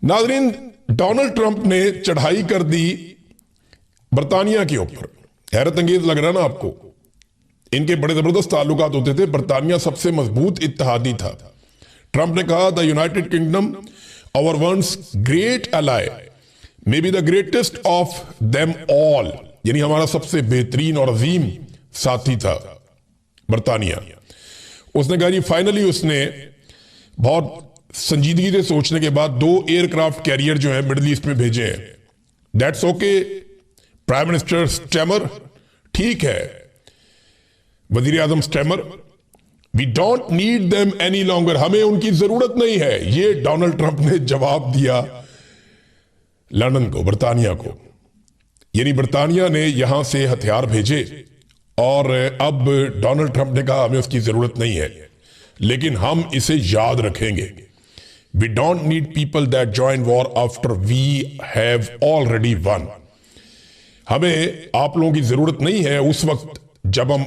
नाज़रीन, Donald Trump ने चढ़ाई कर दी बरतानिया के ऊपर। हैरत अंगेज लग रहा ना आपको? इनके बड़े जबरदस्त ताल्लुकात होते थे, बरतानिया सबसे मजबूत इत्तेहादी था। ट्रंप ने कहा the United Kingdom our once great ally may be the greatest of them all, यानी हमारा सबसे बेहतरीन और अजीम साथी था बरतानिया। उसने कहा जी फाइनली उसने बहुत संजीदगी से सोचने के बाद 2 एयरक्राफ्ट कैरियर जो है मिडिल ईस्ट में भेजे हैं। That's okay prime minister Starmer, ठीक है वजीर आजम Starmer, we don't need them any longer, हमें उनकी जरूरत नहीं है। ये डोनाल्ड ट्रंप ने जवाब दिया लंदन को, बरतानिया को। यानी बरतानिया ने यहां से हथियार भेजे और अब डोनाल्ड ट्रंप ने कहा हमें उसकी जरूरत नहीं है, लेकिन हम इसे याद रखेंगे। We don't need people that join war after we have already won. हमें आप लोगों की जरूरत नहीं है उस वक्त जब हम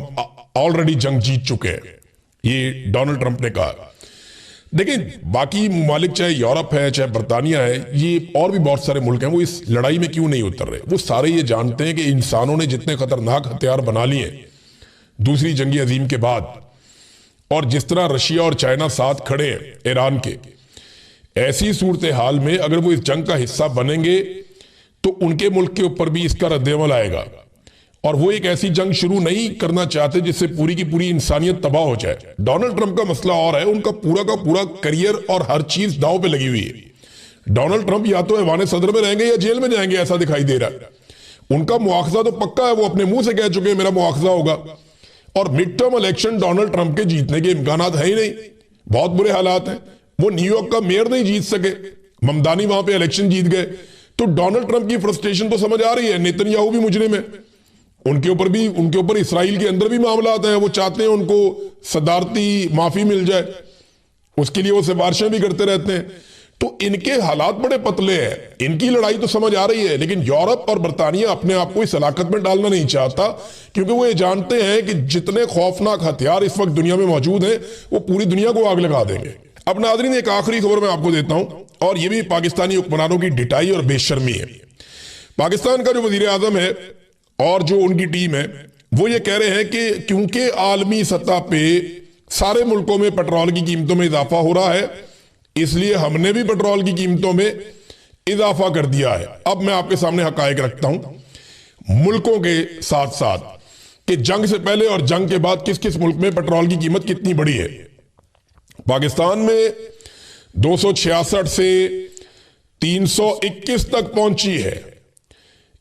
ऑलरेडी जंग जीत चुके हैं, ये डोनाल्ड ट्रंप ने कहा। देखिए बाकी ममालिक चाहे यूरोप है चाहे बरतानिया है, ये और भी बहुत सारे मुल्क हैं, वो इस लड़ाई में क्यों नहीं उतर रहे? वो सारे ये जानते हैं कि इंसानों ने जितने खतरनाक हथियार बना लिए दूसरी जंगी अजीम के बाद, और जिस तरह रशिया और चाइना साथ खड़े हैं ईरान के, ऐसी सूरत हाल में अगर वो इस जंग का हिस्सा बनेंगे तो उनके मुल्क के ऊपर भी इसका रद्देअमल आएगा। और वो एक ऐसी जंग शुरू नहीं करना चाहते जिससे पूरी की पूरी इंसानियत तबाह हो जाए। डोनाल्ड ट्रंप का मसला और है, उनका पूरा का पूरा करियर और हर चीज दांव पे लगी हुई है। डोनाल्ड ट्रंप या तो ऐवान सदर में रहेंगे या जेल में जाएंगे, ऐसा दिखाई दे रहा है। उनका मुआखजा तो पक्का है, वो अपने मुंह से कह चुके हैं मेरा मुआखजा होगा। और mid term election Donald Trump के जीतने के इम्कान है ही नहीं, बहुत बुरे हालात हैं। वो न्यूयॉर्क का मेयर नहीं जीत सके, ममदानी वहां पे इलेक्शन जीत गए। तो डोनाल्ड ट्रंप की फ्रस्ट्रेशन तो समझ आ रही है। नेतन्याहू भी मुजरिम है, उनके ऊपर इसराइल के अंदर भी मामला आता है। वो चाहते हैं उनको सदारती माफी मिल जाए, उसके लिए वो सिफारिशें भी करते रहते हैं। तो इनके हालात बड़े पतले हैं, इनकी लड़ाई तो समझ आ रही है, लेकिन यूरोप और बरतानिया अपने आप को इस हलाकत में डालना नहीं चाहता, क्योंकि वो ये जानते हैं कि जितने खौफनाक हथियार इस वक्त दुनिया में मौजूद हैं वो पूरी दुनिया को आग लगा देंगे। अब नाज़रीन एक आखिरी खबर मैं आपको देता हूं, और ये भी पाकिस्तानी हुक्मरानों की ढिठाई और बेशर्मी है। पाकिस्तान का जो वजीर आजम है और जो उनकी टीम है वो ये कह रहे हैं कि क्योंकि आलमी सतह पे सारे मुल्कों में पेट्रोल की कीमतों में इजाफा हो रहा है, इसलिए हमने भी पेट्रोल की कीमतों में इजाफा कर दिया है। अब मैं आपके सामने हकायक रखता हूं मुल्कों के साथ साथ कि जंग से पहले और जंग के बाद किस किस मुल्क में पेट्रोल की कीमत कितनी बढ़ी है। पाकिस्तान में 266 से 321 तक पहुंची है,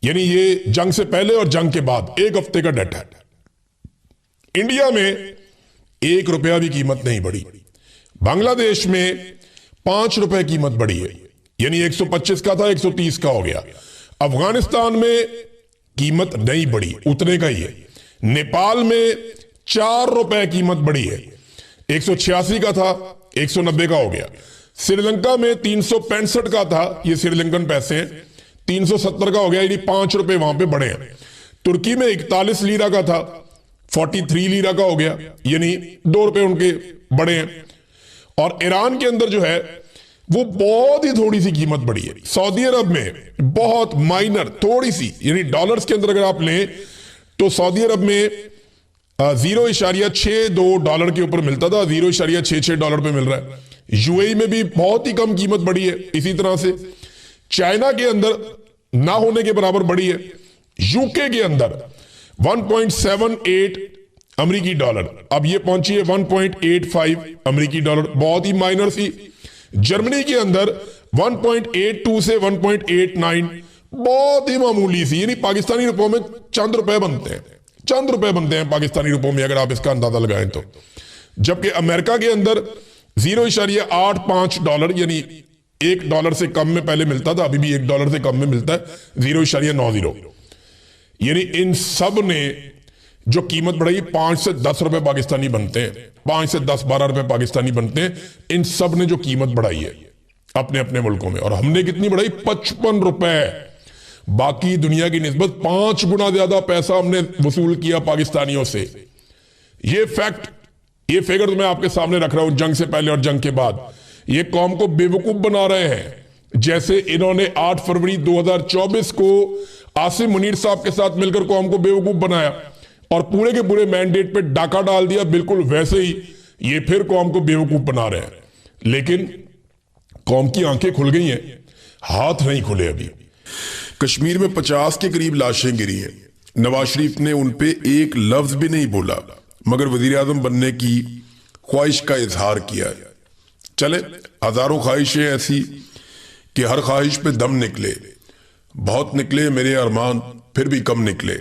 यानी ये जंग से पहले और जंग के बाद एक हफ्ते का डाटा है। इंडिया में 1 रुपया भी कीमत नहीं बढ़ी। बांग्लादेश में 5 रुपए कीमत बढ़ी है, यानी 125 का था 130 का हो गया। अफगानिस्तान में कीमत नहीं बढ़ी, उतने का ही है। नेपाल में 4 रुपए कीमत बढ़ी है, 186 का था 190 का हो गया। श्रीलंका में 365 का था, ये श्रीलंकन पैसे हैं, 370 का हो गया, यानी 5 रुपए वहां पे बढ़े हैं। तुर्की में 41 लीरा का था, 43 लीरा का हो गया, यानी 2 रुपए उनके बढ़े हैं। और ईरान के अंदर जो है वो बहुत ही थोड़ी सी कीमत बढ़ी है। सऊदी अरब में बहुत माइनर थोड़ी सी, यानी डॉलर्स के अंदर अगर आप लें तो सऊदी अरब में 0.62 डॉलर के ऊपर मिलता था, 0.66 डॉलर पे मिल रहा है। यूएई में भी बहुत ही कम कीमत बढ़ी है। इसी तरह से चाइना के अंदर ना होने के बराबर बढ़ी है। यूके के अंदर 1.78 अमेरिकी डॉलर, अब ये पहुंची है 1.85 अमेरिकी डॉलर, बहुत ही माइनर सी। जर्मनी के अंदर 1.82 से 1.89, बहुत ही मामूली सी, यानी पाकिस्तानी रुपयों में चंद रुपए बनते हैं, चंद रुपए बनते हैं पाकिस्तानी रुपयों में अगर आप इसका अंदाजा लगाएं तो। जबकि अमेरिका के अंदर 0.85 डॉलर, यानी $1 से कम में पहले मिलता था, अभी भी $1 से कम में मिलता है, 0.90। यानी इन सब ने जो कीमत बढ़ाई 5 से 10 रुपए पाकिस्तानी बनते हैं, 5 से 10-12 रुपए पाकिस्तानी बनते हैं। इन सब ने जो कीमत बढ़ाई है अपने अपने मुल्कों में, और हमने कितनी बढ़ाई? 55 रुपए। बाकी दुनिया की निस्बत 5 गुना ज्यादा पैसा हमने वसूल किया पाकिस्तानियों से। ये फैक्ट, ये फिगर मैं आपके सामने रख रहा हूं, जंग से पहले और जंग के बाद। ये कौम को बेवकूफ बना रहे हैं जैसे इन्होंने 8 फरवरी 2024 को आसिम मुनीर साहब के साथ मिलकर कौम को बेवकूफ बनाया और पूरे के पूरे मैंडेट पे डाका डाल दिया, बिल्कुल वैसे ही ये फिर कौम को बेवकूफ बना रहे हैं। लेकिन कौम की आंखें खुल गई हैं, हाथ नहीं खुले अभी। कश्मीर में 50 के करीब लाशें गिरी हैं। नवाज शरीफ ने उन पे एक लफ्ज भी नहीं बोला, मगर वजीर आजम बनने की ख्वाहिश का इजहार किया है। चले, हजारों ख्वाहिशें ऐसी कि हर ख्वाहिश पे दम निकले, बहुत निकले मेरे अरमान, फिर भी कम निकले।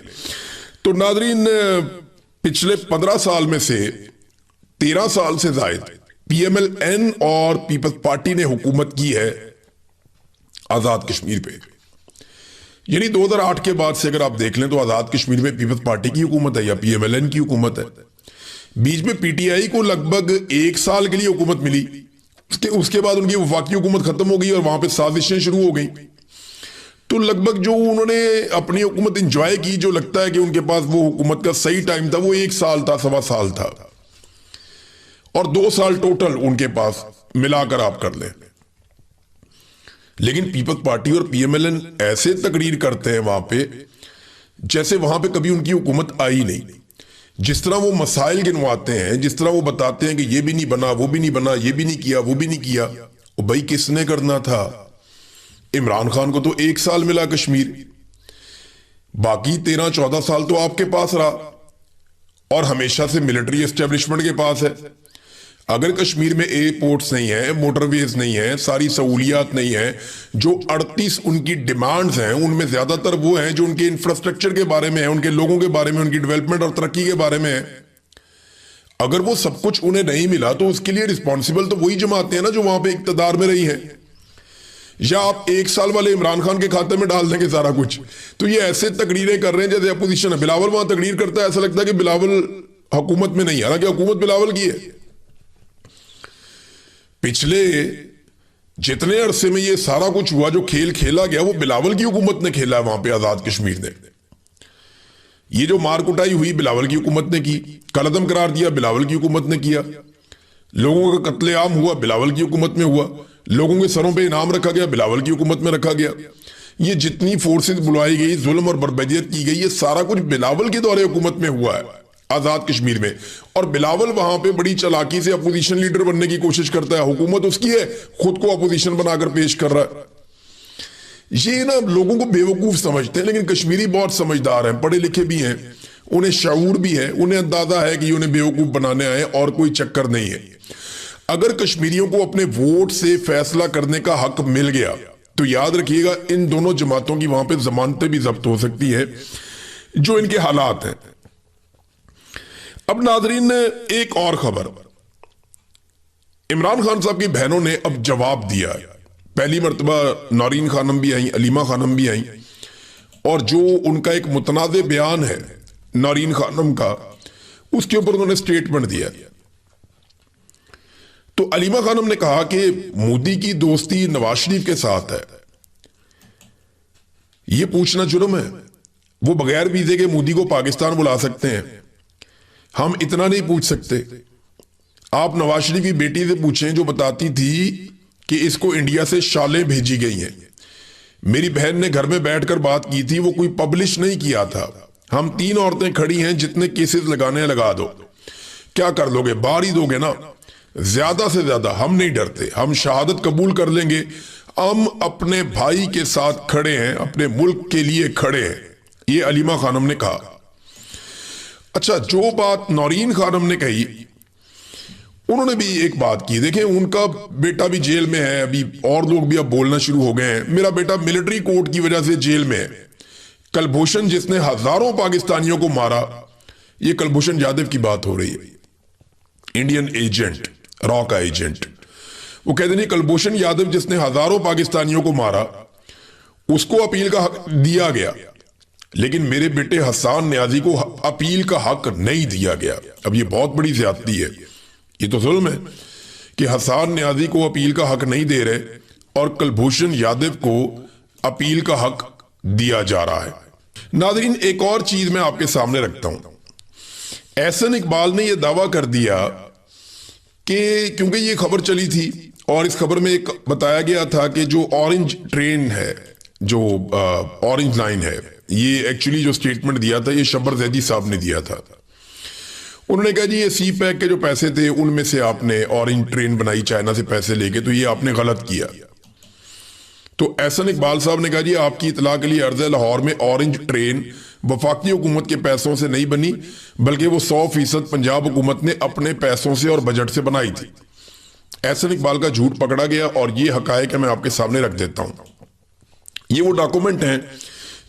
तो नादरीन, पिछले 15 साल में से 13 साल से जायद PMLN और पीपल्स पार्टी ने हुकूमत की है आजाद कश्मीर पे। यानी 2008 के बाद से अगर आप देख लें तो आजाद कश्मीर में पीपल्स पार्टी की हुकूमत है या PMLN की हुकूमत है। बीच में PTI को लगभग 1 साल के लिए हुकूमत मिली, उसके बाद उनकी वफाकी हुकूमत खत्म हो गई और वहां पे साजिशें शुरू हो गई। तो लगभग जो उन्होंने अपनी हुकूमत इंजॉय की, जो लगता है कि उनके पास वो हुकूमत का सही टाइम था, वो 1 साल था, 1.25 साल था, और 2 साल टोटल उनके पास मिलाकर आप कर लें। लेकिन पीपल्स पार्टी और PMLN ऐसे तकरीर करते हैं वहां पे जैसे वहां पे कभी उनकी हुकूमत आई नहीं। जिस तरह वो मसाइल गिनवाते हैं, जिस तरह वो बताते हैं कि ये भी नहीं बना, वो भी नहीं बना, ये भी नहीं किया, वो भी नहीं किया, वो भाई किसने करना था? इमरान खान को तो 1 साल मिला कश्मीर, बाकी 13-14 साल तो आपके पास रहा और हमेशा से मिलिट्री एस्टेब्लिशमेंट के पास है। अगर कश्मीर में एयरपोर्ट्स नहीं है, मोटरवेज नहीं है, सारी सहूलियात नहीं है, जो 38 उनकी डिमांड्स हैं उनमें ज्यादातर वो हैं जो उनके इंफ्रास्ट्रक्चर के बारे में है, उनके लोगों के बारे में, उनकी डेवलपमेंट और तरक्की के बारे में है। अगर वो सब कुछ उन्हें नहीं मिला तो उसके लिए रिस्पॉन्सिबल तो वही जमाते हैं ना जो वहां पे इक्तदार में रही है। या आप 1 साल वाले इमरान खान के खाते में डाल देंगे सारा कुछ। तो ये ऐसे तकरीरें कर रहे हैं जैसे अपोजिशन है। बिलावल वहां तकरीर करता है, ऐसा लगता है कि बिलावल हुकूमत में नहीं, हालांकि हुकूमत बिलावल की है। पिछले जितने अरसे में ये सारा कुछ हुआ, जो खेल खेला गया, वो बिलावल की हुकूमत ने खेला है वहां पे आजाद कश्मीर ने। ये जो मार कुटाई हुई बिलावल की हुकूमत ने की, कलअदम करार दिया बिलावल की हुकूमत ने किया, लोगों का कत्लेआम हुआ बिलावल की हुकूमत में हुआ, लोगों के सरों पे इनाम रखा गया बिलावल की हुकूमत में रखा गया। ये जितनी फोर्सेस बुलाई गई, जुल्म और बर्बरियत की गई, ये सारा कुछ बिलावल के दौरे हुकूमत में हुआ है आजाद कश्मीर में। और बिलावल वहां पे बड़ी चालाकी से अपोजिशन लीडर बनने की कोशिश करता है। हुकूमत उसकी है, खुद को अपोजिशन बनाकर पेश कर रहा है। ये ना लोगों को बेवकूफ समझते हैं, लेकिन कश्मीरी बहुत समझदार हैं, पढ़े लिखे भी हैं, उन्हें शऊर भी है, उन्हें अंदाजा है कि उन्हें बेवकूफ बनाने आए और कोई चक्कर नहीं है। अगर कश्मीरियों को अपने वोट से फैसला करने का हक मिल गया तो याद रखिएगा इन दोनों जमातों की वहां पे जमानतें भी जब्त हो सकती है, जो इनके हालात हैं। अब नाजरीन, एक और खबर, इमरान खान साहब की बहनों ने अब जवाब दिया है। पहली मर्तबा नौरीन खानम भी आई, अलीमा खानम भी आई, और जो उनका एक मुतनाज़े बयान है नौरीन खानम का, उसके ऊपर उन्होंने स्टेटमेंट दिया। तो अलीमा खानम ने कहा कि मोदी की दोस्ती नवाज शरीफ के साथ है, यह पूछना जुर्म है। वो बगैर वीजे के मोदी को पाकिस्तान बुला सकते हैं, हम इतना नहीं पूछ सकते। आप नवाज शरीफ की बेटी से पूछें जो बताती थी कि इसको इंडिया से शालें भेजी गई हैं। मेरी बहन ने घर में बैठकर बात की थी, वो कोई पब्लिश नहीं किया था। हम 3 औरतें खड़ी हैं, जितने केसेस लगाने लगा दो। क्या कर लोगे? बाहर ही दोगे ना। ज्यादा से ज्यादा हम नहीं डरते, हम शहादत कबूल कर लेंगे। हम अपने भाई के साथ खड़े हैं, अपने मुल्क के लिए खड़े हैं, ये अलीमा खानम ने कहा। अच्छा, जो बात नौरीन खानम ने कही, उन्होंने भी एक बात की। देखें, उनका बेटा भी जेल में है अभी, और लोग भी अब बोलना शुरू हो गए हैं। मेरा बेटा मिलिट्री कोर्ट की वजह से जेल में है। कुलभूषण जिसने हजारों पाकिस्तानियों को मारा, ये कुलभूषण यादव की बात हो रही है, इंडियन एजेंट, रॉ का एजेंट। वो कहते नहीं, कुलभूषण यादव जिसने हजारों पाकिस्तानियों को मारा, उसको अपील का हक दिया गया, लेकिन मेरे बेटे हसन न्याजी को अपील का हक नहीं दिया गया। अब ये बहुत बड़ी ज्यादती है, ये तो जुल्म है कि हसन न्याजी को अपील का हक नहीं दे रहे और कुलभूषण यादव को अपील का हक दिया जा रहा है। नाज़रीन, एक और चीज मैं आपके सामने रखता हूं। एहसन इकबाल ने यह दावा कर दिया कि क्योंकि ये खबर चली थी और इस खबर में एक बताया गया था कि जो ऑरेंज ट्रेन है, जो ऑरेंज लाइन है, ये एक्चुअली जो स्टेटमेंट दिया था ये शब्बर जैदी साहब ने दिया था। उन्होंने कहा जी ये सी पैक के जो पैसे थे उनमें से आपने ऑरेंज ट्रेन बनाई चाइना से पैसे लेके, तो ये आपने गलत किया। तो एहसन इकबाल साहब ने कहा जी आपकी इतला के लिए अर्ज है, लाहौर में ऑरेंज ट्रेन वफाकी हुकूमत के पैसों से नहीं बनी, बल्कि वो 100% पंजाब हुकूमत ने अपने पैसों से और बजट से बनाई थी। एहसन इकबाल का झूठ पकड़ा गया और ये हकायक मैं आपके सामने रख देता हूं। ये वो डॉक्यूमेंट हैं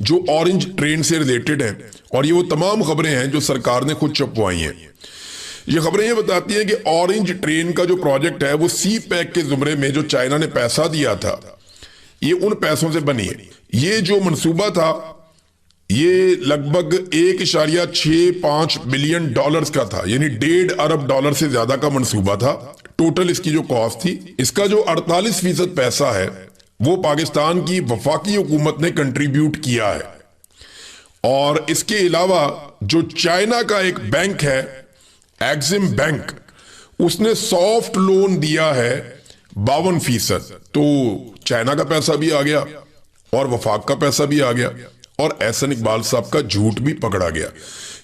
जो ऑरेंज ट्रेन से रिलेटेड हैं और ये वो तमाम खबरें हैं जो सरकार ने खुद छपवाई हैं। ये खबरें ये बताती हैं कि ऑरेंज ट्रेन का जो प्रोजेक्ट है वो सी पैक के जुमरे में जो चाइना ने पैसा दिया था ये उन पैसों से बनी है। ये जो मंसूबा था ये लगभग 1.65 बिलियन डॉलर्स का था, यानी 1.5 अरब डॉलर से ज्यादा का मंसूबा था। टोटल इसकी जो कॉस्ट थी, इसका जो 48% पैसा है वो पाकिस्तान की वफाकी हुकूमत ने कंट्रीब्यूट किया है। और इसके अलावा जो चाइना का एक बैंक है एक्सिम बैंक, उसने सॉफ्ट लोन दिया है 52%। तो चाइना का पैसा भी आ गया और वफाक का पैसा भी आ गया और एहसन इकबाल साहब का झूठ भी पकड़ा गया।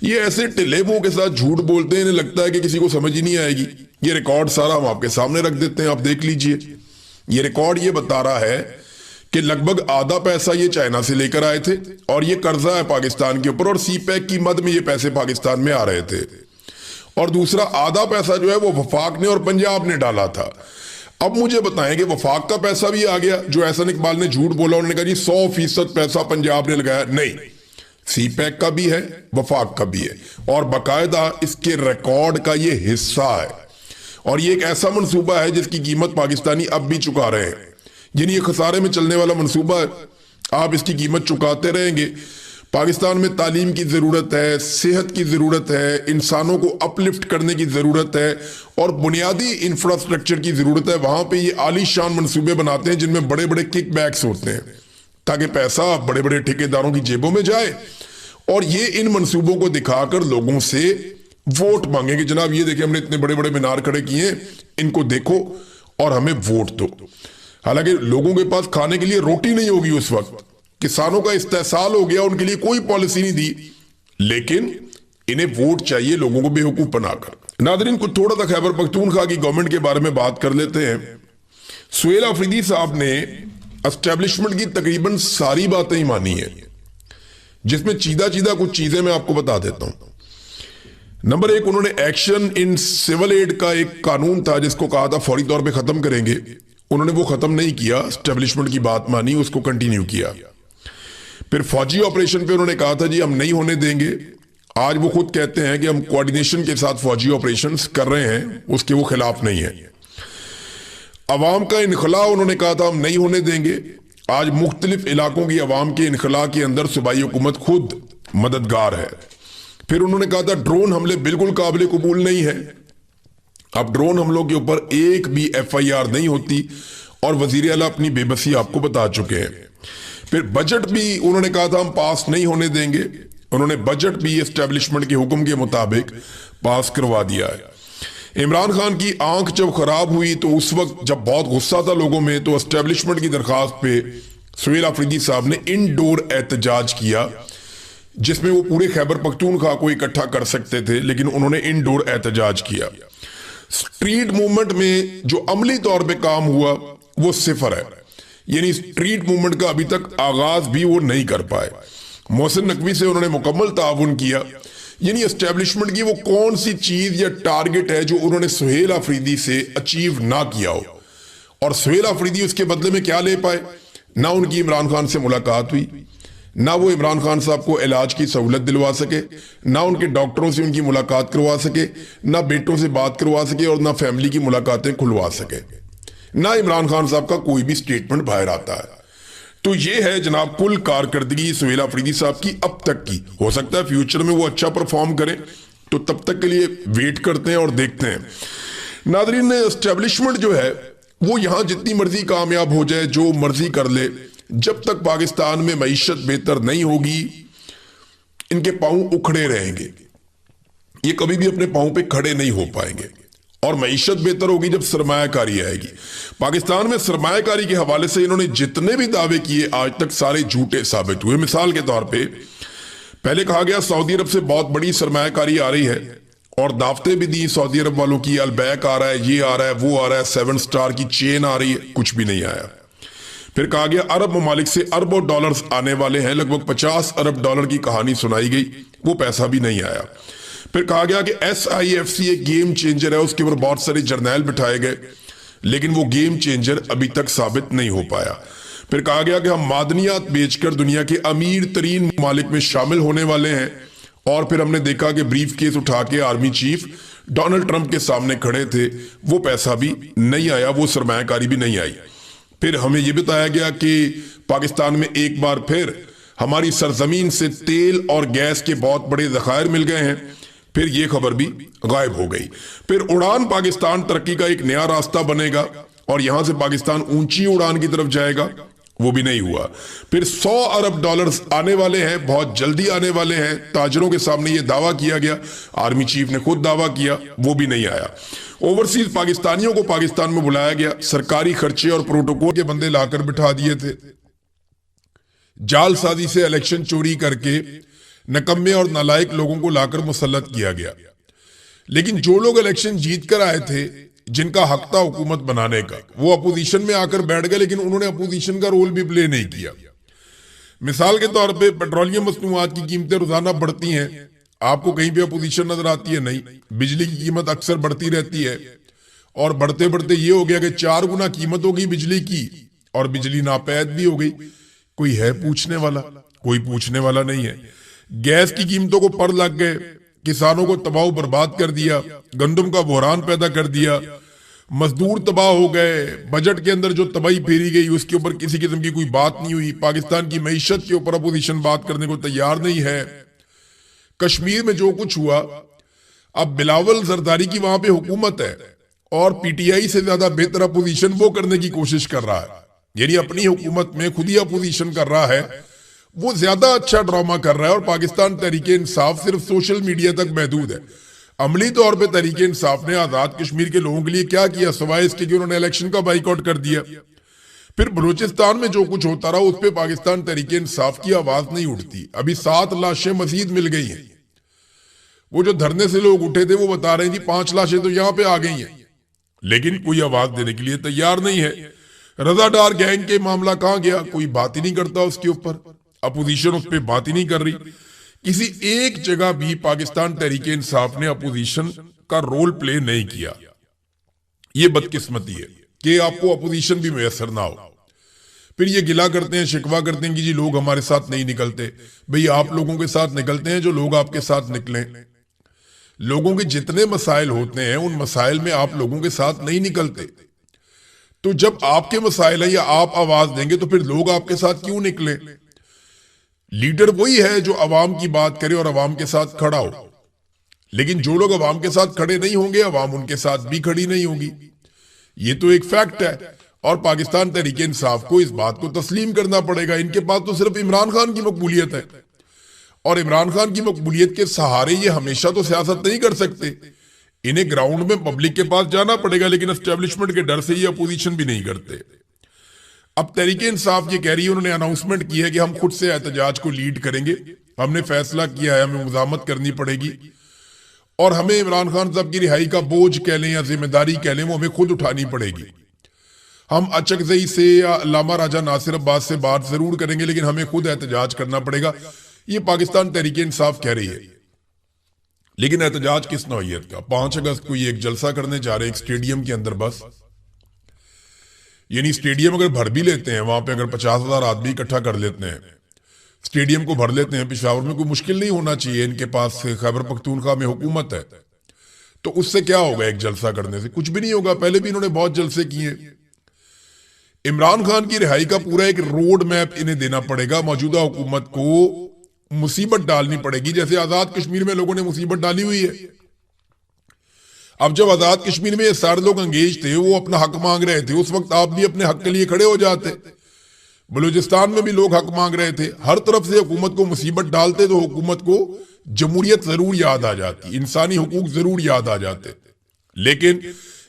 ये ऐसे टिलेबों के साथ झूठ बोलते हैं, इन्हें लगता है कि किसी को समझ ही नहीं आएगी। ये रिकॉर्ड सारा हम आपके सामने रख देते हैं, आप देख लीजिए। ये रिकॉर्ड ये बता रहा है कि लगभग आधा पैसा ये चाइना से लेकर आए थे और ये कर्जा है पाकिस्तान के ऊपर, और सी पैक की मद में ये पैसे पाकिस्तान में आ रहे थे। और दूसरा आधा पैसा जो है वो वफाक ने और पंजाब ने डाला था। अब मुझे बताएं कि वफाक का पैसा भी आ गया, जो एहसन इकबाल ने झूठ बोला, उन्होंने कहा जी 100% पैसा पंजाब ने लगाया। नहीं, सी पैक का भी है, वफाक का भी है, और बाकायदा इसके रिकॉर्ड का ये हिस्सा है। और ये एक ऐसा मंसूबा है जिसकी कीमत पाकिस्तानी अब भी चुका रहे हैं, यानी ये खसारे में चलने वाला मंसूबा है, आप इसकी कीमत चुकाते रहेंगे। पाकिस्तान में तालीम की जरूरत है, सेहत की जरूरत है, इंसानों को अपलिफ्ट करने की जरूरत है और बुनियादी इंफ्रास्ट्रक्चर की जरूरत है। वहां पे ये आलीशान मंसूबे बनाते हैं जिनमें बड़े बड़े किक बैक्स होते हैं ताकि पैसा बड़े बड़े ठेकेदारों की जेबों में जाए और ये इन मंसूबों को दिखाकर लोगों से वोट मांगे कि जनाब ये देखिए हमने इतने बड़े बड़े मीनार खड़े किए, इनको देखो और हमें वोट दो। हालांकि लोगों के पास खाने के लिए रोटी नहीं होगी उस वक्त, किसानों का इस्तेसाल हो गया, उनके लिए कोई पॉलिसी नहीं दी, लेकिन इन्हें वोट चाहिए लोगों को बेवकूफ बनाकर। नादरीन, कुछ थोड़ा सा खैबर पख्तूनख्वा की गवर्नमेंट के बारे में बात कर लेते हैं। सुहेल अफरीदी साहब ने एस्टेब्लिशमेंट की तकरीबन सारी बातें ही मानी है, जिसमें चीदा चीदा कुछ चीजें मैं आपको बता देता हूं। नंबर 1, उन्होंने एक्शन इन सिविल एड का एक कानून था जिसको कहा था फौरी तौर पे खत्म करेंगे, उन्होंने वो खत्म नहीं किया, एस्टेब्लिशमेंट की बात मानी, उसको कंटिन्यू किया। फिर फौजी ऑपरेशन पे उन्होंने कहा था जी हम नहीं होने देंगे, आज वो खुद कहते हैं कि हम कोऑर्डिनेशन के साथ फौजी ऑपरेशंस कर रहे हैं, उसके वो खिलाफ नहीं है। अवाम का इनखला उन्होंने कहा था हम नहीं होने देंगे, आज मुख्तलिफ इलाकों की अवाम के इनखला के अंदर सूबाई हुकूमत खुद मददगार है। फिर उन्होंने कहा था ड्रोन हमले बिल्कुल काबिल कबूल नहीं है, अब ड्रोन हमलों के ऊपर एक भी FIR नहीं होती और वजीर आला अपनी बेबसी आपको बता चुके हैं। फिर बजट भी उन्होंने कहा था हम पास नहीं होने देंगे, उन्होंने बजट भी एस्टेब्लिशमेंट के हुक्म के मुताबिक पास करवा दिया है। इमरान खान की आंख जब खराब हुई तो उस वक्त जब बहुत गुस्सा था लोगों में, तो एस्टेब्लिशमेंट की दरखास्त पे सुहेल अफरीदी साहब ने इनडोर एहतजाज किया, जिसमें वो पूरे खैबर पख्तूनख्वा को इकट्ठा कर सकते थे, लेकिन उन्होंने इनडोर एहतजाज किया। स्ट्रीट मूवमेंट में जो अमली तौर पे काम हुआ वो सिफर है, यानी स्ट्रीट मूवमेंट का अभी तक आगाज भी वो नहीं कर पाए। मोहसिन नकवी से उन्होंने मुकम्मल ताउन किया, यानी एस्टेब्लिशमेंट की वो कौन सी चीज या टारगेट है जो उन्होंने सुहेल अफरीदी से अचीव ना किया हो, और सुहेल अफरीदी उसके बदले में क्या ले पाए। ना उनकी इमरान खान से मुलाकात हुई, ना वो इमरान खान साहब को इलाज की सहूलत दिलवा सके, ना उनके डॉक्टरों से उनकी मुलाकात करवा सके, ना बेटों से बात करवा सके और ना फैमिली की मुलाकातें खुलवा सके, ना इमरान खान साहब का कोई भी स्टेटमेंट बाहर आता है। तो ये है जनाब कुल कारकर्दगी सुहेल अफरीदी साहब की अब तक की। हो सकता है फ्यूचर में वो अच्छा परफॉर्म करें, तो तब तक के लिए वेट करते हैं और देखते हैं। नादरीन, एस्टेब्लिशमेंट जो है वो यहां जितनी मर्जी कामयाब हो जाए, जो मर्जी कर ले, जब तक पाकिस्तान में मईशत बेहतर नहीं होगी इनके पांव उखड़े रहेंगे, ये कभी भी अपने पांव पे खड़े नहीं हो पाएंगे। और मईशत बेहतर होगी जब सरमायाकारी आएगी। पाकिस्तान में सरमायाकारी के हवाले से इन्होंने जितने भी दावे किए आज तक सारे झूठे साबित हुए। मिसाल के तौर पे पहले कहा गया सऊदी अरब से बहुत बड़ी सरमायाकारी आ रही है और दावतें भी दी सऊदी अरब वालों की, अलबैक आ रहा है, ये आ रहा है, वो आ रहा है, 7 स्टार की चेन आ रही है, कुछ भी नहीं आया। फिर कहा गया अरब ममालिक से अरबों डॉलर्स आने वाले हैं, लगभग 50 अरब डॉलर की कहानी सुनाई गई, वो पैसा भी नहीं आया। फिर कहा गया कि SIFC एक गेम चेंजर है, उसके ऊपर बहुत सारे जर्नैल बिठाए गए, लेकिन वो गेम चेंजर अभी तक साबित नहीं हो पाया। फिर कहा गया कि हम मादनियात बेचकर दुनिया के अमीर तरीन ममालिक में शामिल होने वाले हैं, और फिर हमने देखा कि ब्रीफ केस उठा के आर्मी चीफ डोनाल्ड ट्रंप के सामने खड़े थे, वो पैसा भी नहीं आया, वो सरमायाकारी भी नहीं आई। फिर हमें यह बताया गया कि पाकिस्तान में एक बार फिर हमारी सरजमीन से तेल और गैस के बहुत बड़े जखायर मिल गए हैं, फिर यह खबर भी गायब हो गई। फिर उड़ान पाकिस्तान तरक्की का एक नया रास्ता बनेगा और यहां से पाकिस्तान ऊंची उड़ान की तरफ जाएगा, वो भी नहीं हुआ। फिर 100 अरब डॉलर्स आने वाले हैं, बहुत जल्दी आने वाले हैं, ताजरों के सामने यह दावा किया गया, आर्मी चीफ ने खुद दावा किया, वो भी नहीं आया। ओवरसीज पाकिस्तानियों को पाकिस्तान में बुलाया गया, सरकारी खर्चे और प्रोटोकॉल के बंदे लाकर बिठा दिए थे, जालसाजी से इलेक्शन चोरी करके नकम्मे और नालायक लोगों को लाकर मुसल्लत किया गया। लेकिन जो लोग इलेक्शन जीत कर आए थे, जिनका हक था हुकूमत बनाने का, वो अपोजिशन में आकर बैठ गए, लेकिन उन्होंने अपोजिशन का रोल भी प्ले नहीं किया। मिसाल के तौर पे पेट्रोलियम मसनूआत की कीमतें रोजाना बढ़ती हैं, आपको कहीं पे अपोजिशन नजर आती है? नहीं। बिजली की कीमत अक्सर बढ़ती रहती है और बढ़ते बढ़ते ये हो गया कि 4 गुना कीमत हो गई बिजली की और बिजली नापैद भी हो गई। कोई है पूछने वाला? कोई पूछने वाला नहीं है। गैस की कीमतों को पर लग गए, किसानों को तबाह बर्बाद कर दिया, गंदम का बहरान पैदा कर दिया, मजदूर तबाह हो गए, बजट के अंदर जो तबाही फेरी गई उसके ऊपर किसी किस्म की कोई बात नहीं हुई। पाकिस्तान की मईशत के ऊपर अपोजिशन बात करने को तैयार नहीं है। कश्मीर में जो कुछ हुआ, अब बिलावल जरदारी की वहां पे हुकूमत है और PTI से ज्यादा बेहतर अपोजिशन वो करने की कोशिश कर रहा है, यानी अपनी हुकूमत में खुद ही अपोजिशन कर रहा है, वो ज्यादा अच्छा ड्रामा कर रहा है। और पाकिस्तान तहरीके इंसाफ सिर्फ सोशल मीडिया तक महदूद है। अमली तौर पे तहरीके इंसाफ ने आजाद कश्मीर के लोगों के लिए क्या किया, सिवाय इसके कि उन्होंने इलेक्शन का बाइकआउट कर दिया। फिर बलूचिस्तान में जो कुछ होता रहा उस पर पाकिस्तान तहरीके इंसाफ की आवाज नहीं उठती। अभी 7 लाशें मजीद मिल गई हैं। वो जो धरने से लोग उठे थे वो बता रहे हैं 5 लाशें तो यहां पे आ गई हैं, लेकिन कोई आवाज देने के लिए तैयार नहीं है। रजादार गैंग के मामला कहां गया? कोई बात ही नहीं करता उसके ऊपर, अपोजिशन उस पर बात ही नहीं कर रही। किसी एक जगह भी पाकिस्तान तहरीके इंसाफ ने अपोजिशन का रोल प्ले नहीं किया। यह बदकिस्मती है कि आपको अपोजिशन भी मैसर ना हो। फिर ये गिला करते हैं, शिकवा करते हैं कि जी लोग हमारे साथ नहीं निकलते। भाई आप लोगों के साथ निकलते हैं जो लोग आपके साथ निकलें। लोगों के जितने मसाइल होते हैं उन मसाइल में आप लोगों के साथ नहीं निकलते। तो जब आपके मसाइल है या आप आवाज देंगे तो फिर लोग आपके साथ क्यों निकले? लीडर वही है जो अवाम की बात करे और अवाम के साथ खड़ा हो, लेकिन जो लोग अवाम के साथ खड़े नहीं होंगे अवाम उनके साथ भी खड़ी नहीं होगी। ये तो एक फैक्ट है और पाकिस्तान तहरीके इंसाफ को इस बात को तस्लीम करना पड़ेगा। इनके पास तो सिर्फ इमरान खान की मकबूलियत है और इमरान खान की मकबूलियत के सहारे ये हमेशा तो सियासत नहीं कर सकते। इन्हें ग्राउंड में पब्लिक के पास जाना पड़ेगा, लेकिन एस्टेब्लिशमेंट के डर से ये अपोजिशन भी नहीं करते। अब तहरीके इंसाफ ये कह रही है, उन्होंने अनाउंसमेंट की है कि हम खुद से एहतजाज को लीड करेंगे। हमने फैसला किया है, हमें मुजामत करनी पड़ेगी और हमें इमरान खान साहब की रिहाई का बोझ कह लें या जिम्मेदारी कह लें, वो हमें खुद उठानी पड़ेगी। हम अचकजई से या अल्लामा राजा नासिर अब्बास से बात जरूर करेंगे, लेकिन हमें खुद एहतजाज करना पड़ेगा। ये पाकिस्तान तहरीके इंसाफ कह रही है। लेकिन एहतजाज किस नौइयत का? 5 अगस्त को ये एक जलसा करने जा रहे हैं एक स्टेडियम के अंदर, बस यानी स्टेडियम अगर भर भी लेते हैं, वहां पे अगर 50,000 आदमी इकट्ठा कर लेते हैं, स्टेडियम को भर लेते हैं, पेशावर में कोई मुश्किल नहीं होना चाहिए। इनके पास खैबर पख्तूनख्वा में हुकूमत है, तो उससे क्या होगा? एक जलसा करने से कुछ भी नहीं होगा। पहले भी इन्होंने बहुत जलसे किए। इमरान खान की रिहाई का पूरा एक रोड मैप इन्हें देना पड़ेगा। मौजूदा हुकूमत को मुसीबत डालनी पड़ेगी, जैसे आजाद कश्मीर में लोगों ने मुसीबत डाली हुई है। अब जब आजाद कश्मीर में ये सारे लोग अंगेज थे, वो अपना हक मांग रहे थे, उस वक्त आप भी अपने हक के लिए खड़े हो जाते। बलूचिस्तान में भी लोग हक मांग रहे थे। हर तरफ से हुकूमत को मुसीबत डालते तो हुकूमत को जमहूरियत जरूर याद आ जाती, इंसानी हुकूक जरूर याद आ जाते। लेकिन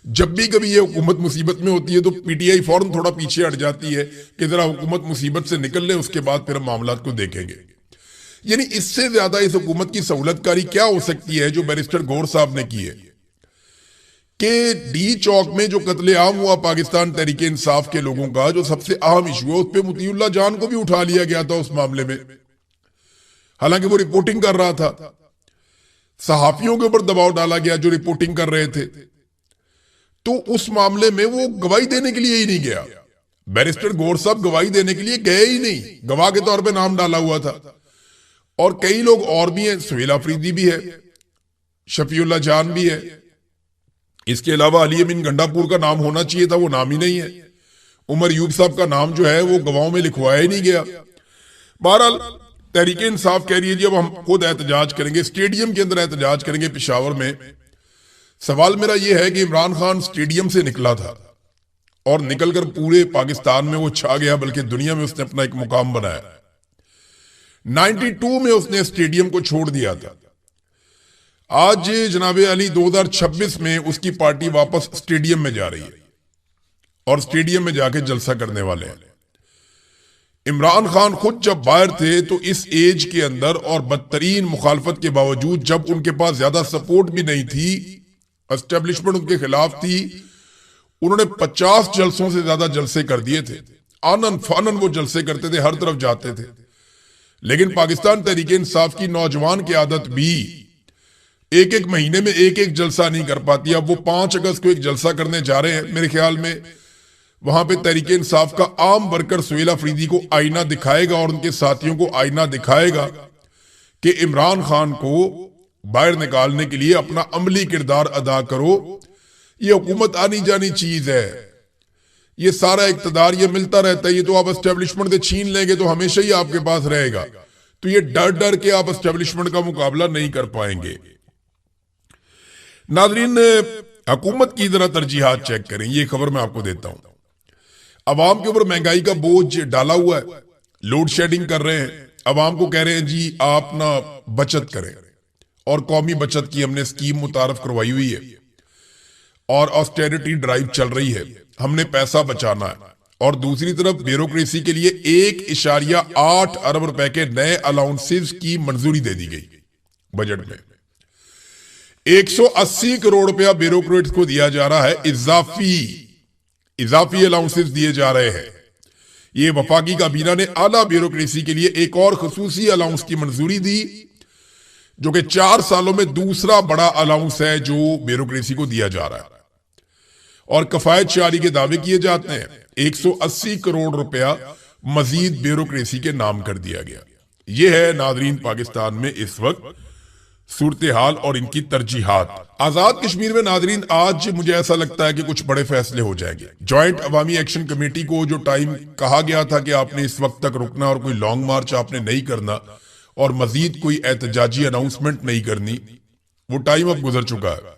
जब भी कभी ये हुकूमत मुसीबत में होती है तो पीटीआई फौरन थोड़ा पीछे हट जाती है कि जरा हुकूमत मुसीबत से निकल ले, उसके बाद फिर हम मामला को देखेंगे। यानी इससे ज्यादा इस हुकूमत की सहूलतकारी क्या हो सकती है जो बैरिस्टर गौर साहब ने की है कि डी चौक में जो कत्लेआम हुआ पाकिस्तान तहरीक इंसाफ के लोगों का, जो सबसे अहम इशू है, उस पर मुतीउल्लाह जान को भी उठा लिया गया था उस मामले में, हालांकि वो रिपोर्टिंग कर रहा था। सहाफियों के ऊपर दबाव डाला गया जो रिपोर्टिंग कर रहे थे, तो उस मामले में वो गवाही देने के लिए ही नहीं गया। बैरिस्टर गौर साहब गवाही देने के लिए गए ही नहीं, गवाह के तौर पे नाम डाला हुआ था। और कई लोग और भी हैं, सुहेल अफरीदी भी है, शफीउल्लाह जान भी है, इसके अलावा अली अमीन गंडापुर का नाम होना चाहिए था, वो नाम ही नहीं है। उमर यूब साहब का नाम जो है वो गवाहों में लिखवाया ही नहीं गया। बहरहाल तहरीक इंसाफ कह रही है जी अब हम खुद एहतजाज करेंगे, स्टेडियम के अंदर एहतजाज करेंगे पेशावर में। सवाल मेरा यह है कि इमरान खान स्टेडियम से निकला था और निकलकर पूरे पाकिस्तान में वो छा गया, बल्कि दुनिया में उसने अपना एक मुकाम बनाया। 92 में उसने स्टेडियम को छोड़ दिया था। आज जनाबे अली 2026 में उसकी पार्टी वापस स्टेडियम में जा रही है और स्टेडियम में जाके जलसा करने वाले हैं। इमरान खान खुद जब बाहर थे तो इस एज के अंदर और बदतरीन मुखालफत के बावजूद, जब उनके पास ज्यादा सपोर्ट भी नहीं थी, एस्टेब्लिशमेंट उनके खिलाफ थी, उन्होंने 50 जलसों से ज्यादा जलसे कर दिए थे। आनन फानन वो जलसे करते थे, हर तरफ जाते थे। लेकिन पाकिस्तान तहरीक इंसाफ की नौजवान की आदत भी एक एक महीने में एक एक जलसा नहीं कर पाती। अब वो 5 अगस्त को एक जलसा करने जा रहे हैं मेरे ख्याल में, वहां पे तहरीक इंसाफ का आम वर्कर सुहेल अफरीदी को आईना दिखाएगा और उनके साथियों को आईना दिखाएगा कि इमरान खान को बाहर निकालने के लिए अपना अमली किरदार अदा करो। ये हुकूमत आनी जानी चीज है, ये सारा इक्तदार ये मिलता रहता है, ये तो आप एस्टेब्लिशमेंट से छीन लेंगे तो हमेशा ही आपके पास रहेगा। तो ये डर डर के आप एस्टेब्लिशमेंट का मुकाबला नहीं कर पाएंगे। नाजरीन, हुकूमत की जरा तरजीहात चेक करें। ये खबर मैं आपको देता हूं। अवाम के ऊपर महंगाई का बोझ डाला हुआ है, लोड शेडिंग कर रहे हैं, अवाम को कह रहे हैं जी आप ना बचत करें, और कौमी बचत की हमने स्कीम मुतारफ करवाई हुई है और ऑस्टेरिटी ड्राइव चल रही है, हमने पैसा बचाना है। और दूसरी तरफ ब्यूरोक्रेसी के लिए 1.8 अरब रुपए के नए अलाउंसेस की मंजूरी दे दी गई बजट में। 180 करोड़ रुपया ब्यूरोक्रेट्स को दिया जा रहा है, इजाफी अलाउंसेस दिए जा रहे हैं। ये वफाकी काबीना ने आला ब्यूरोक्रेसी के लिए एक और खसूसी अलाउंस की मंजूरी दी, जो कि 4 सालों में दूसरा बड़ा अलाउंस है जो ब्यूरोक्रेसी को दिया जा रहा है। और कफायत शारी के दावे किए जाते हैं। 180 करोड़ रुपया मजीद ब्यूरोक्रेसी के नाम कर दिया गया। यह है नाजरीन पाकिस्तान में इस वक्त सूरत हाल और इनकी तरजीहात। आजाद कश्मीर में नाजरीन आज मुझे ऐसा लगता है कि कुछ बड़े फैसले हो जाएंगे। ज्वाइंट अवामी एक्शन कमेटी को जो टाइम कहा गया था कि आपने इस वक्त तक रुकना और कोई लॉन्ग मार्च आपने नहीं करना और मजीद कोई एहतजाजी अनाउंसमेंट नहीं करनी, वो टाइम अब गुजर चुका है।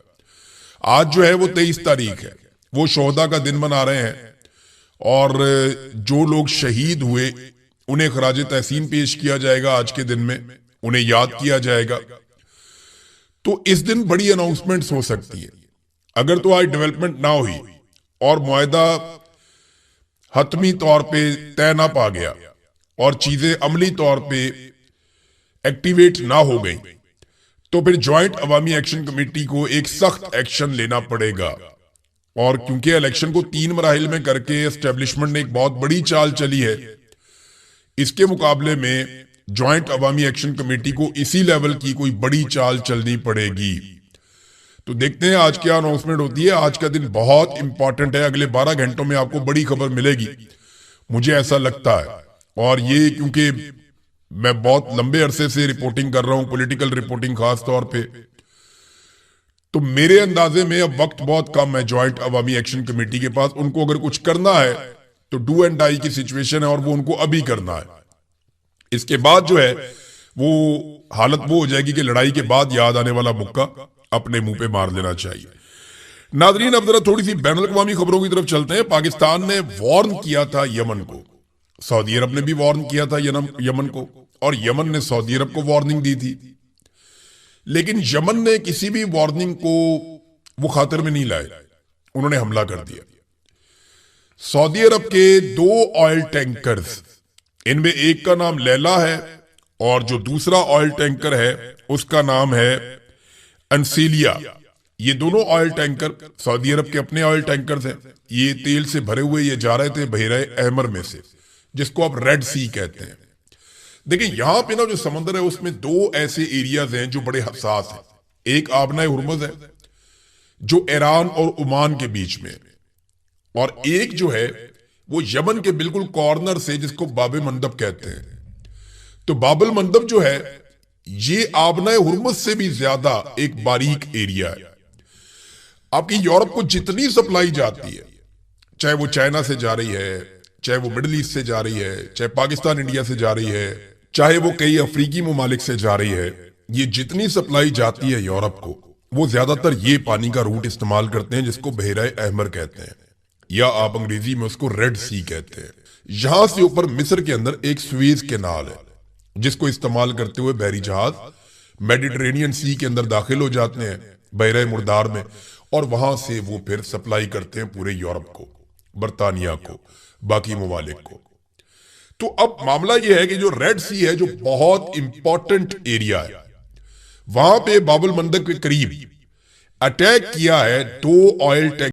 आज जो है वो 23 तारीख है, वो शोहदा का दिन मना रहे हैं और जो लोग शहीद हुए उन्हें खराज तहसीन पेश किया जाएगा। आज के दिन में उन्हें याद किया जाएगा। तो इस दिन बड़ी अनाउंसमेंट्स हो सकती है। अगर तो आज डेवलपमेंट ना हुई और मुआहदा हतमी तौर पे तय ना पा गया और चीजें अमली तौर पे एक्टिवेट ना हो गई, तो फिर ज्वाइंट अवामी एक्शन कमेटी को एक सख्त एक्शन लेना पड़ेगा। और क्योंकि इलेक्शन को 3 मराहिल में करके एस्टेब्लिशमेंट ने एक बहुत बड़ी चाल चली है, इसके मुकाबले में ज्वाइंट अवामी एक्शन कमेटी को इसी लेवल की कोई बड़ी चाल चलनी पड़ेगी। तो देखते हैं आज क्या अनाउंसमेंट होती है। आज का दिन बहुत इंपॉर्टेंट है, अगले 12 घंटों में आपको बड़ी खबर मिलेगी, मुझे ऐसा लगता है। और ये क्योंकि मैं बहुत लंबे अरसे से रिपोर्टिंग कर रहा हूं, पॉलिटिकल रिपोर्टिंग खास तौर पे, तो मेरे अंदाजे में अब वक्त बहुत कम है ज्वाइंट अवामी एक्शन कमेटी के पास। उनको अगर कुछ करना है तो डू एंड डाई की सिचुएशन है और वो उनको अभी करना है। इसके बाद जो है वो हालत वो हो जाएगी कि लड़ाई के बाद याद आने वाला मुक्का अपने मुंह पे मार लेना चाहिए। नाजरीन, अब जरा थोड़ी सी बैनुल अक़वामी खबरों की तरफ चलते हैं। पाकिस्तान ने वार्न किया था यमन को, सऊदी अरब ने भी वार्न किया था यमन को, और यमन ने सऊदी अरब को वार्निंग दी थी। लेकिन यमन ने किसी भी वार्निंग को वो खातिर में नहीं लाए, उन्होंने हमला कर दिया। सऊदी अरब के 2 ऑयल टैंकर्स, इनमें एक का नाम लैला है और जो दूसरा ऑयल टैंकर है उसका नाम है अंसीलिया। ये दोनों ऑयल टैंकर सऊदी अरब के अपने ऑयल टैंकर्स हैं। ये तेल से भरे हुए ये जा रहे थे बहरा अहमर में से, जिसको आप रेड सी कहते हैं। देखिए यहां पे ना जो समंदर है उसमें 2 ऐसे एरियाज हैं जो बड़े हसास हैं। एक आबनाए हुर्मुज है जो ईरान और ओमान के बीच में, और एक जो है वो यमन के बिल्कुल कॉर्नर से, जिसको बाबे मंदब कहते हैं। तो बाबल मंदब जो है ये आबनाए हुर्मुज से भी ज्यादा एक बारीक एरिया है। आपकी यूरोप को जितनी सप्लाई जाती है, चाहे वो चाइना से जा रही है, चाहे वो मिडिल ईस्ट से जा रही है, चाहे पाकिस्तान इंडिया से जा रही है, चाहे वो कई अफ्रीकी ममालिक से जा रही है, ये जितनी सप्लाई जाती है यूरोप को, वो ज्यादातर ये पानी का रूट इस्तेमाल करते हैं जिसको बहरा अहमर कहते हैं, या आप अंग्रेजी में उसको रेड सी कहते हैं। यहां से ऊपर मिस्र के अंदर एक स्वेज कैनाल है जिसको इस्तेमाल करते हुए बहरी जहाज मेडिटरेनियन सी के अंदर दाखिल हो जाते हैं बहरा मुर्दार में, और वहां से वो फिर सप्लाई करते हैं पूरे यूरोप को, बर्तानिया को, बाकी ममालिक को। तो अब मामला यह है कि जो रेड सी है जो बहुत इंपॉर्टेंट एरिया है, वहां पे बाबुल मंदब के करीब अटैक किया है 2 ऑयल टैंक